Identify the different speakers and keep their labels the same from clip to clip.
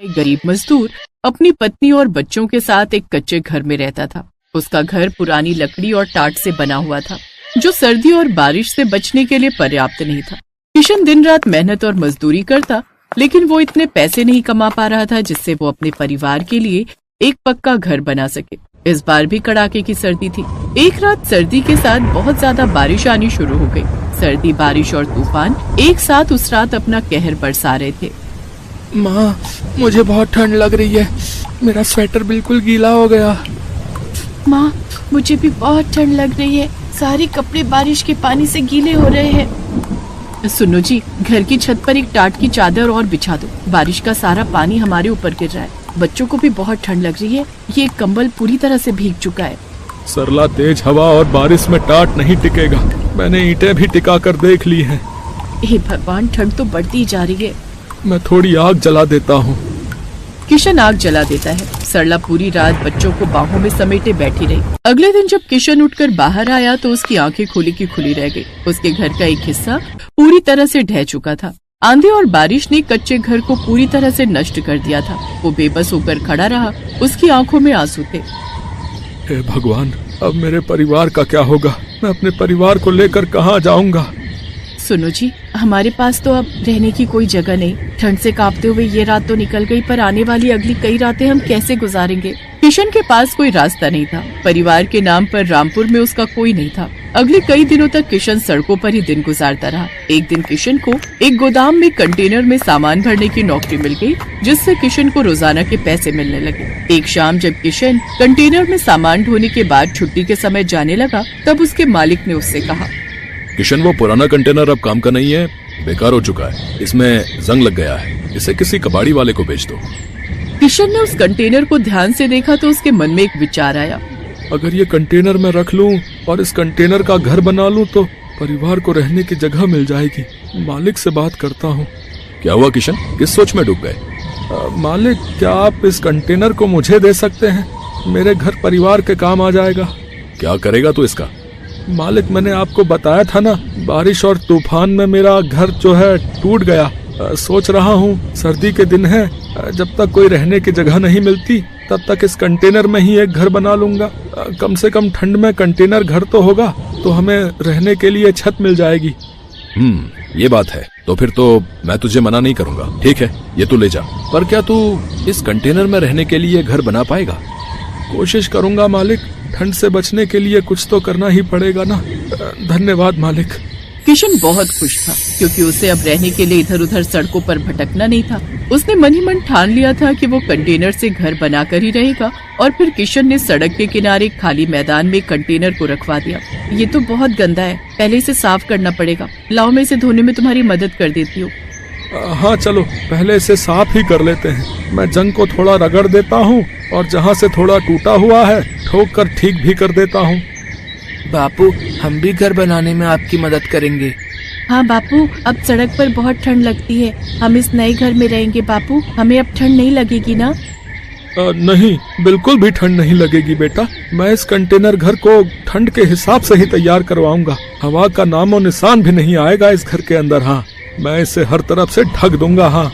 Speaker 1: एक गरीब मजदूर अपनी पत्नी और बच्चों के साथ एक कच्चे घर में रहता था। उसका घर पुरानी लकड़ी और टाट से बना हुआ था, जो सर्दी और बारिश से बचने के लिए पर्याप्त नहीं था। किशन दिन रात मेहनत और मजदूरी करता, लेकिन वो इतने पैसे नहीं कमा पा रहा था जिससे वो अपने परिवार के लिए एक पक्का घर बना सके। इस बार भी कड़ाके की सर्दी थी। एक रात सर्दी के साथ बहुत ज्यादा बारिश आनी शुरू हो गई। सर्दी, बारिश और तूफान एक साथ उस रात अपना कहर बरसा रहे थे।
Speaker 2: माँ, मुझे बहुत ठंड लग रही है। मेरा स्वेटर बिल्कुल गीला हो गया।
Speaker 3: माँ, मुझे भी बहुत ठंड लग रही है। सारे कपड़े बारिश के पानी से गीले हो रहे हैं।
Speaker 1: सुनो जी, घर की छत पर एक टाट की चादर और बिछा दो। बारिश का सारा पानी हमारे ऊपर गिर रहा है। बच्चों को भी बहुत ठंड लग रही है। ये कंबल पूरी तरह से भीग चुका है।
Speaker 2: सरला, तेज हवा और बारिश में टाट नहीं टिकेगा। मैंने ईंटें भी टिका कर देख ली हैं।
Speaker 1: हे भगवान, ठंड तो बढ़ती जा रही है।
Speaker 2: मैं थोड़ी आग जला देता हूँ।
Speaker 1: किशन आग जला देता है। सरला पूरी रात बच्चों को बाहों में समेटे बैठी रही। अगले दिन जब किशन उठकर बाहर आया तो उसकी आंखें खुली की खुली रह गई। उसके घर का एक हिस्सा पूरी तरह से ढह चुका था। आंधी और बारिश ने कच्चे घर को पूरी तरह से नष्ट कर दिया था। वो बेबस होकर खड़ा रहा। उसकी आंखों में आंसू थे।
Speaker 2: हे भगवान, अब मेरे परिवार का क्या होगा? मैं अपने परिवार को लेकर कहाँ जाऊंगा?
Speaker 1: सुनो जी, हमारे पास तो अब रहने की कोई जगह नहीं। ठंड से कांपते हुए ये रात तो निकल गई, पर आने वाली अगली कई रातें हम कैसे गुजारेंगे? किशन के पास कोई रास्ता नहीं था। परिवार के नाम पर रामपुर में उसका कोई नहीं था। अगले कई दिनों तक किशन सड़कों पर ही दिन गुजारता रहा। एक दिन किशन को एक गोदाम में कंटेनर में सामान भरने की नौकरी मिल गई, जिससे किशन को रोजाना के पैसे मिलने लगे। एक शाम जब किशन कंटेनर में सामान ढोने के बाद छुट्टी के समय जाने लगा, तब उसके मालिक ने उससे कहा,
Speaker 4: किशन, वो पुराना कंटेनर अब काम का नहीं है, बेकार हो चुका है। इसमें जंग लग गया है। इसे किसी कबाड़ी वाले को बेच दो।
Speaker 1: किशन ने उस कंटेनर को ध्यान से देखा तो उसके मन में एक विचार आया।
Speaker 2: अगर ये कंटेनर मैं रख लूं और इस कंटेनर का घर बना लूं तो परिवार को रहने की जगह मिल जाएगी। मालिक से बात करता हूँ।
Speaker 4: क्या हुआ किशन, किस सोच में डूब गए?
Speaker 2: मालिक, क्या आप इस कंटेनर को मुझे दे सकते हैं? मेरे घर परिवार के काम आ जाएगा।
Speaker 4: क्या करेगा तू इसका?
Speaker 2: मालिक, मैंने आपको बताया था ना, बारिश और तूफान में मेरा घर जो है टूट गया। सोच रहा हूँ सर्दी के दिन है, जब तक कोई रहने की जगह नहीं मिलती तब तक इस कंटेनर में ही एक घर बना लूंगा। कम से कम ठंड में कंटेनर घर तो होगा, तो हमें रहने के लिए छत मिल जाएगी।
Speaker 4: ये बात है। तो फिर तो मैं तुझे मना नहीं करूंगा। ठीक है, ये तू ले जा। पर क्या तू इस कंटेनर में रहने के लिए घर बना पाएगा?
Speaker 2: कोशिश करूंगा मालिक। ठंड से बचने के लिए कुछ तो करना ही पड़ेगा ना। धन्यवाद मालिक।
Speaker 1: किशन बहुत खुश था, क्योंकि उसे अब रहने के लिए इधर उधर सड़कों पर भटकना नहीं था। उसने मन ही मन ठान लिया था कि वो कंटेनर से घर बनाकर ही रहेगा। और फिर किशन ने सड़क के किनारे खाली मैदान में कंटेनर को रखवा दिया। ये तो बहुत गंदा है, पहले इसे साफ करना पड़ेगा। लाओ, मैं इसे धोने में तुम्हारी मदद कर देती हूँ।
Speaker 2: हाँ चलो, पहले इसे साफ ही कर लेते हैं। मैं जंग को थोड़ा रगड़ देता हूँ और जहाँ से थोड़ा टूटा हुआ है ठोक कर ठीक भी कर देता हूँ।
Speaker 5: बापू, हम भी घर बनाने में आपकी मदद करेंगे।
Speaker 3: हाँ बापू, अब सड़क पर बहुत ठंड लगती है। हम इस नए घर में रहेंगे बापू। हमें अब ठंड नहीं लगेगी ना?
Speaker 2: नहीं, बिल्कुल भी ठंड नहीं लगेगी बेटा। मैं इस कंटेनर घर को ठंड के हिसाब से ही तैयार करवाऊंगा। हवा का नामो निशान भी नहीं आएगा इस घर के अंदर। हाँ, मैं इसे हर तरफ से ढक दूंगा। हाँ।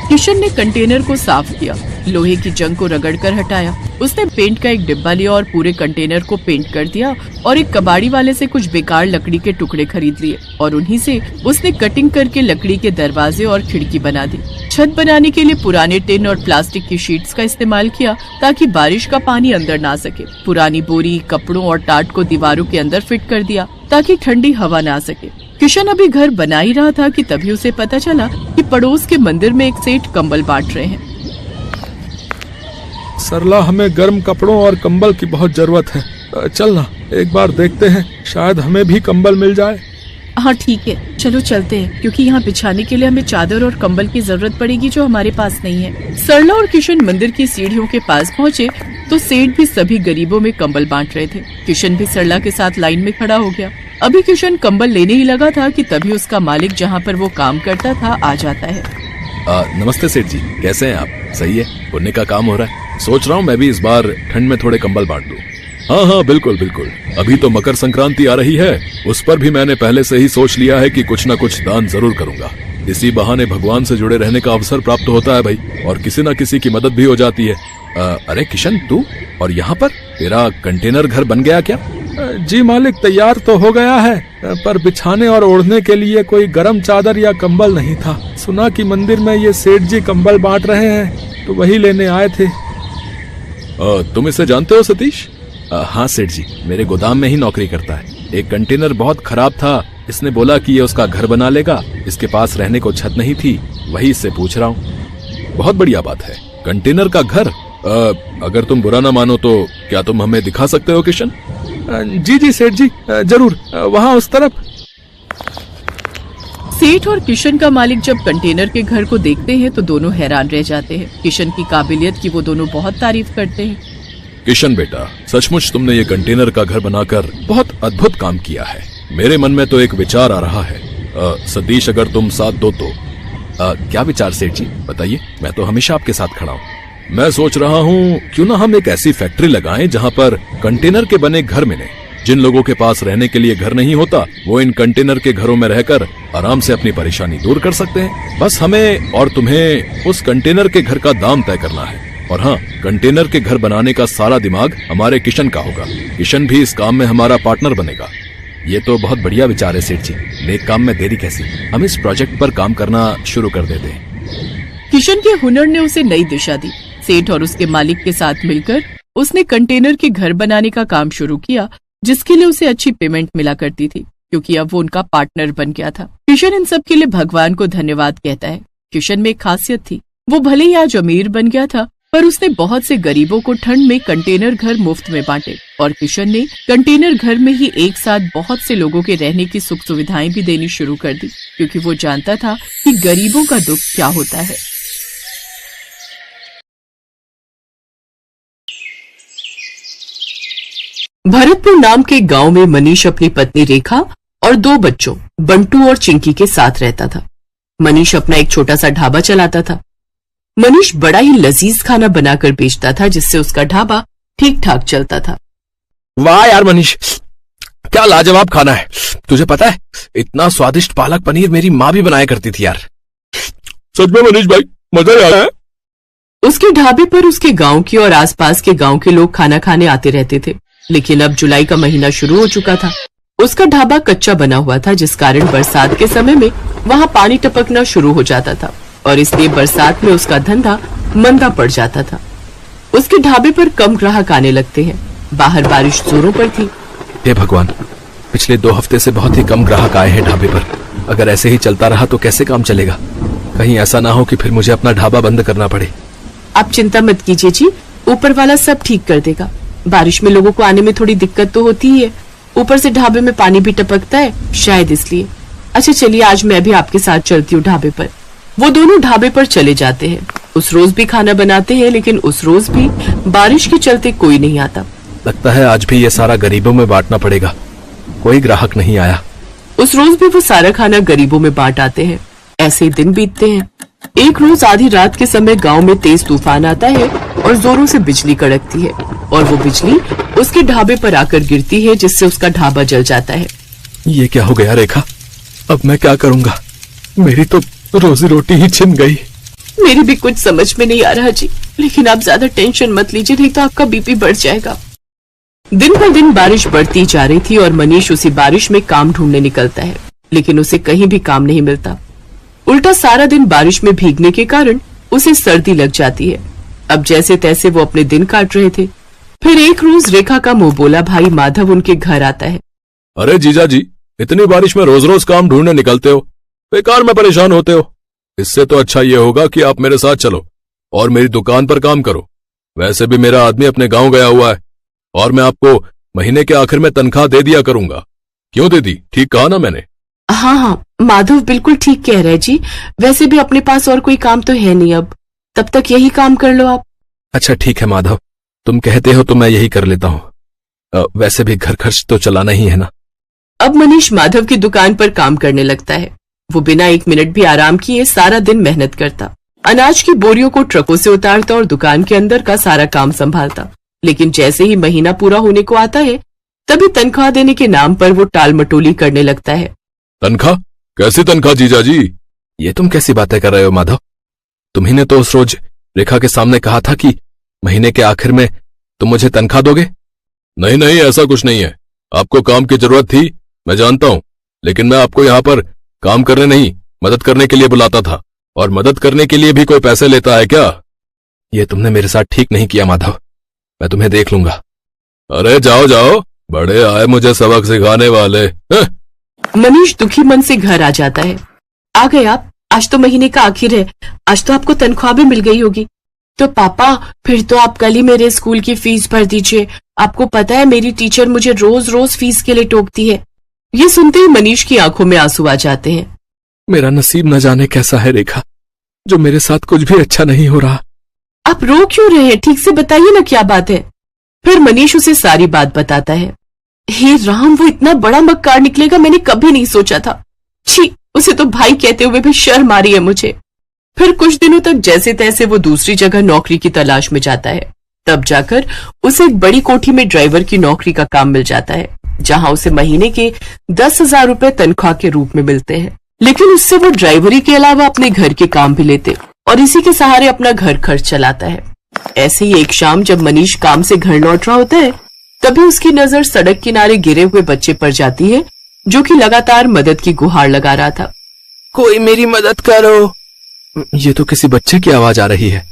Speaker 1: किशन ने कंटेनर को साफ किया, लोहे की जंग को रगड़कर हटाया। उसने पेंट का एक डिब्बा लिया और पूरे कंटेनर को पेंट कर दिया और एक कबाड़ी वाले से कुछ बेकार लकड़ी के टुकड़े खरीद लिए और उन्हीं से उसने कटिंग करके लकड़ी के दरवाजे और खिड़की बना दी। छत बनाने के लिए पुराने टिन और प्लास्टिक की शीट्स का इस्तेमाल किया ताकि बारिश का पानी अंदर ना सके। पुरानी बोरी, कपड़ों और टाट को दीवारों के अंदर फिट कर दिया ताकि ठंडी हवा ना सके। किशन अभी घर बना ही रहा था कि तभी उसे पता चला कि पड़ोस के मंदिर में एक सेठ कंबल बांट रहे हैं।
Speaker 2: सरला, हमें गर्म कपड़ों और कंबल की बहुत जरूरत है। चल ना, एक बार देखते हैं, शायद हमें भी कंबल मिल जाए।
Speaker 1: हाँ ठीक है, चलो चलते हैं, क्योंकि यहाँ बिछाने के लिए हमें चादर और कंबल की जरूरत पड़ेगी, जो हमारे पास नहीं है। सरला और किशन मंदिर की सीढ़ियों के पास पहुँचे तो सेठ भी सभी गरीबों में कंबल बांट रहे थे। किशन भी सरला के साथ लाइन में खड़ा हो गया। अभी किशन कंबल लेने ही लगा था कि तभी उसका मालिक, जहाँ पर वो काम करता था, आ जाता है।
Speaker 4: नमस्ते सेठ जी, कैसे हैं आप? सही है, पुण्य का काम हो रहा है। सोच रहा हूँ मैं भी इस बार ठंड में थोड़े कंबल बांट दूं। हाँ हाँ, बिल्कुल बिल्कुल। अभी तो मकर संक्रांति आ रही है, उस पर भी मैंने पहले से ही सोच लिया है कि कुछ न कुछ दान जरूर करूंगा। इसी बहाने भगवान से जुड़े रहने का अवसर प्राप्त होता है भाई, और किसी न किसी की मदद भी हो जाती है। अरे किशन, तू और यहाँ पर? तेरा कंटेनर घर बन गया क्या?
Speaker 2: जी मालिक, तैयार तो हो गया है, पर बिछाने और ओढ़ने के लिए कोई गरम चादर या कंबल नहीं था। सुना कि मंदिर में ये सेठ जी कंबल बांट रहे हैं, तो वही लेने आए थे।
Speaker 4: तुम इसे जानते हो सतीश? हाँ सेठ जी, मेरे गोदाम में ही नौकरी करता है। एक कंटेनर बहुत खराब था, इसने बोला कि ये उसका घर बना लेगा। इसके पास रहने को छत नहीं थी, वही इससे पूछ रहा हूँ। बहुत बढ़िया बात है, कंटेनर का घर। अगर तुम बुरा ना मानो तो क्या तुम हमें दिखा सकते हो किशन?
Speaker 2: जी जी सेठ जी, जरूर, वहाँ उस तरफ।
Speaker 1: सेठ और किशन का मालिक जब कंटेनर के घर को देखते हैं तो दोनों हैरान रह जाते हैं। किशन की काबिलियत की वो दोनों बहुत तारीफ करते हैं।
Speaker 4: किशन बेटा, सचमुच तुमने ये कंटेनर का घर बनाकर बहुत अद्भुत काम किया है। मेरे मन में तो एक विचार आ रहा है। सतीश, अगर तुम साथ दो तो। क्या विचार सेठ जी, बताइए, मैं तो हमेशा आपके साथ खड़ा हूँ। मैं सोच रहा हूँ क्यों ना हम एक ऐसी फैक्ट्री लगाएं जहाँ पर कंटेनर के बने घर मिले। जिन लोगों के पास रहने के लिए घर नहीं होता, वो इन कंटेनर के घरों में रहकर आराम से अपनी परेशानी दूर कर सकते हैं। बस हमें और तुम्हें उस कंटेनर के घर का दाम तय करना है। और हाँ, कंटेनर के घर बनाने का सारा दिमाग हमारे किशन का होगा। किशन भी इस काम में हमारा पार्टनर बनेगा। ये तो बहुत बढ़िया विचार है सेठ जी, नेक काम में देरी कैसी। हम इस प्रोजेक्ट पर काम करना शुरू कर देते हैं।
Speaker 1: किशन के हुनर ने उसे नई दिशा दी। सेठ और उसके मालिक के साथ मिलकर उसने कंटेनर के घर बनाने का काम शुरू किया, जिसके लिए उसे अच्छी पेमेंट मिला करती थी, क्योंकि अब वो उनका पार्टनर बन गया था। किशन इन सब के लिए भगवान को धन्यवाद कहता है। किशन में एक खासियत थी, वो भले ही आज अमीर बन गया था, पर उसने बहुत से गरीबों को ठंड में कंटेनर घर मुफ्त में बांटे। और किशन ने कंटेनर घर में ही एक साथ बहुत से लोगों के रहने की सुख सुविधाएं भी देनी शुरू कर दी, क्योंकि वो जानता था कि गरीबों का दुख क्या होता है। भरतपुर नाम के गांव में मनीष अपनी पत्नी रेखा और 2 बच्चों बंटू और चिंकी के साथ रहता था। मनीष अपना एक छोटा सा ढाबा चलाता था। मनीष बड़ा ही लजीज खाना बनाकर बेचता था, जिससे उसका ढाबा ठीक ठाक चलता था।
Speaker 5: वाह यार मनीष, क्या लाजवाब खाना है। तुझे पता है, इतना स्वादिष्ट पालक पनीर मेरी माँ भी बनाया करती थी यार।
Speaker 2: सच में मनीष भाई, मजा आ रहा है।
Speaker 1: उसके ढाबे पर उसके गांव के और आसपास के गांव के लोग खाना खाने आते रहते थे। लेकिन अब जुलाई का महीना शुरू हो चुका था। उसका ढाबा कच्चा बना हुआ था, जिस कारण बरसात के समय में वहां पानी टपकना शुरू हो जाता था, और इसलिए बरसात में उसका धंधा मंदा पड़ जाता था। उसके ढाबे पर कम ग्राहक आने लगते हैं। बाहर बारिश जोरों पर थी।
Speaker 5: हे भगवान, पिछले 2 हफ्ते से बहुत ही कम ग्राहक आए हैं ढाबे पर। अगर ऐसे ही चलता रहा तो कैसे काम चलेगा? कहीं ऐसा ना हो कि फिर मुझे अपना ढाबा बंद करना पड़े।
Speaker 1: आप चिंता मत कीजिए जी, ऊपर वाला सब ठीक कर देगा। बारिश में लोगों को आने में थोड़ी दिक्कत तो होती ही है, ऊपर से ढाबे में पानी भी टपकता है, शायद इसलिए। अच्छा चलिए, आज मैं भी आपके साथ चलती हूँ ढाबे पर। वो दोनों ढाबे पर चले जाते हैं। उस रोज भी खाना बनाते हैं, लेकिन उस रोज भी बारिश के चलते कोई नहीं आता।
Speaker 5: लगता है आज भी ये सारा गरीबों में बांटना पड़ेगा। कोई ग्राहक नहीं आया।
Speaker 1: उस रोज भी वो सारा खाना गरीबों में बांट आते हैं। ऐसे ही दिन बीतते हैं। एक रोज आधी रात के समय गांव में तेज तूफान आता है और जोरों से बिजली कड़कती है, और वो बिजली उसके ढाबे पर आकर गिरती है, जिससे उसका ढाबा जल जाता है।
Speaker 5: ये क्या हो गया रेखा? अब मैं क्या करूंगा? मेरी तो रोजी रोटी ही छिन गई।
Speaker 1: मेरी भी कुछ समझ में नहीं आ रहा जी, लेकिन आप ज्यादा टेंशन मत लीजिए, नहीं तो आपका बीपी बढ़ जाएगा। दिन पर दिन बारिश बढ़ती जा रही थी और मनीष उसी बारिश में काम ढूंढने निकलता है, लेकिन उसे कहीं भी काम नहीं मिलता। उल्टा सारा दिन बारिश में भीगने के कारण उसे सर्दी लग जाती है। अब जैसे तैसे वो अपने दिन काट रहे थे। फिर एक रोज रेखा का मुंह बोला भाई माधव उनके घर आता है।
Speaker 4: अरे जीजा जी, इतनी बारिश में रोज रोज काम ढूंढने निकलते हो, बेकार में परेशान होते हो। इससे तो अच्छा ये होगा कि आप मेरे साथ चलो और मेरी दुकान पर काम करो। वैसे भी मेरा आदमी अपने गांव गया हुआ है और मैं आपको महीने के आखिर में तनख्वाह दे दिया करूंगा। क्यों दीदी, ठीक कहा ना मैंने?
Speaker 1: हाँ हाँ, माधव बिल्कुल ठीक कह रहे जी। वैसे भी अपने पास और कोई काम तो है नहीं, अब तब तक यही काम कर लो आप।
Speaker 5: अच्छा ठीक है माधव, तुम कहते हो तो मैं यही कर लेता हूँ। वैसे भी घर खर्च तो चलाना ही है ना।
Speaker 1: अब मनीष माधव की दुकान पर काम करने लगता है। वो बिना 1 मिनट भी आराम किए सारा दिन मेहनत करता, अनाज की बोरियों को ट्रकों से उतारता और दुकान के अंदर का सारा काम संभालता। लेकिन जैसे ही महीना पूरा होने को आता है, तभी तनख्वाह देने के नाम पर वो टाल मटोली करने लगता है।
Speaker 4: तनख्वाह? कैसी तनख्वाह जीजा जी?
Speaker 5: ये तुम कैसी बातें कर रहे हो माधव? तुम्ही ने तो उस रोज रेखा के सामने कहा था कि महीने के आखिर में तुम मुझे तनख्वाह दोगे।
Speaker 4: नहीं नहीं, ऐसा कुछ नहीं है। आपको काम की जरूरत थी, मैं जानता हूं, लेकिन मैं आपको यहाँ पर काम करने नहीं, मदद करने के लिए बुलाता था। और मदद करने के लिए भी कोई पैसे लेता है क्या?
Speaker 5: ये तुमने मेरे साथ ठीक नहीं किया माधव, मैं तुम्हें देख लूंगा।
Speaker 4: अरे जाओ जाओ, बड़े आए मुझे सबक सिखाने वाले।
Speaker 1: मनीष दुखी मन से घर आ जाता है। आ गए आप? आज तो महीने का आखिर है, आज तो आपको तनख्वाह भी मिल गई होगी। तो पापा, फिर तो आप कल ही मेरे स्कूल की फीस भर दीजिए। आपको पता है मेरी टीचर मुझे रोज रोज फीस के लिए टोकती है। ये सुनते ही मनीष की आंखों में आंसू आ जाते हैं।
Speaker 5: मेरा नसीब न जाने कैसा है रेखा, जो मेरे साथ कुछ भी अच्छा नहीं हो रहा।
Speaker 1: आप रो क्यों रहे हैं? ठीक से बताइए ना क्या बात है। फिर मनीष उसे सारी बात बताता है। हे राम, वो इतना बड़ा मक्कार निकलेगा मैंने कभी नहीं सोचा था। छी, उसे तो भाई कहते हुए भी शर्म आ रही है मुझे। फिर कुछ दिनों तक जैसे तैसे वो दूसरी जगह नौकरी की तलाश में जाता है। तब जाकर उसे एक बड़ी कोठी में ड्राइवर की नौकरी का काम मिल जाता है, जहां उसे महीने के 10,000 रुपए तनख्वाह के रूप में मिलते हैं। लेकिन उससे वो ड्राइवरी के अलावा अपने घर के काम भी लेते और इसी के सहारे अपना घर खर्च चलाता है। ऐसे ही एक शाम जब मनीष काम से घर लौट रहा होता है, तभी उसकी नजर सड़क किनारे गिरे हुए बच्चे पर जाती है, जो कि लगातार मदद की गुहार लगा रहा था।
Speaker 5: कोई मेरी मदद करो। ये तो किसी बच्चे की आवाज आ रही है।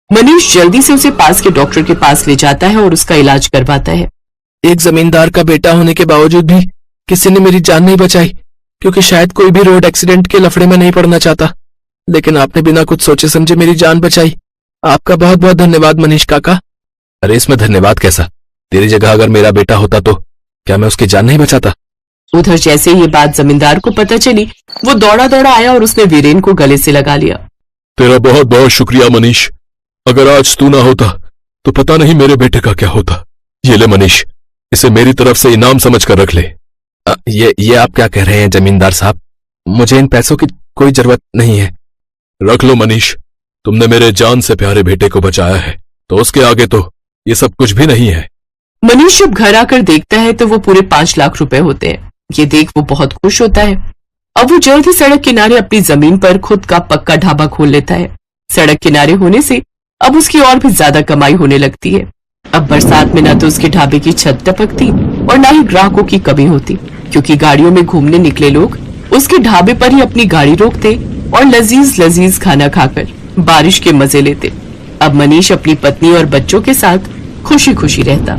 Speaker 1: मनीष जल्दी से उसे पास के डॉक्टर के पास ले जाता है और उसका इलाज करवाता है।
Speaker 5: एक जमींदार का बेटा होने के बावजूद भी किसी ने मेरी जान नहीं बचाई, क्योंकि शायद कोई भी रोड एक्सीडेंट के लफड़े में नहीं पड़ना चाहता। लेकिन आपने बिना कुछ सोचे समझे मेरी जान बचाई। आपका बहुत बहुत धन्यवाद मनीष काका। अरे इसमें धन्यवाद कैसा? तेरी जगह अगर मेरा बेटा होता तो क्या मैं उसकी जान नहीं बचाता?
Speaker 1: उधर जैसे ये बात जमींदार को पता चली, वो दौड़ा दौड़ा आया और उसने वीरेन को गले से लगा लिया।
Speaker 4: तेरा बहुत बहुत शुक्रिया मनीष। अगर आज तू ना होता तो पता नहीं मेरे बेटे का क्या होता। ये ले मनीष, इसे मेरी तरफ से इनाम समझ कर रख ले।
Speaker 5: ये आप क्या कह रहे हैं जमींदार साहब? मुझे इन पैसों की कोई जरूरत नहीं है।
Speaker 4: रख लो मनीष, तुमने मेरे जान से प्यारे बेटे को बचाया है, तो उसके आगे तो ये सब कुछ भी नहीं है।
Speaker 1: मनीष जब घर आकर देखता है तो वो पूरे 5 लाख रुपए होते हैं। ये देख वो बहुत खुश होता है। अब वो जल्द ही सड़क किनारे अपनी जमीन पर खुद का पक्का ढाबा खोल लेता है। सड़क किनारे होने से अब उसकी और भी ज्यादा कमाई होने लगती है। अब बरसात में ना तो उसके ढाबे की छत टपकती और ना ही ग्राहकों की कमी होती, क्योंकि गाड़ियों में घूमने निकले लोग उसके ढाबे पर ही अपनी गाड़ी रोकते और लजीज लजीज खाना खाकर बारिश के मजे लेते। अब मनीष अपनी पत्नी और बच्चों के साथ खुशी खुशी रहता।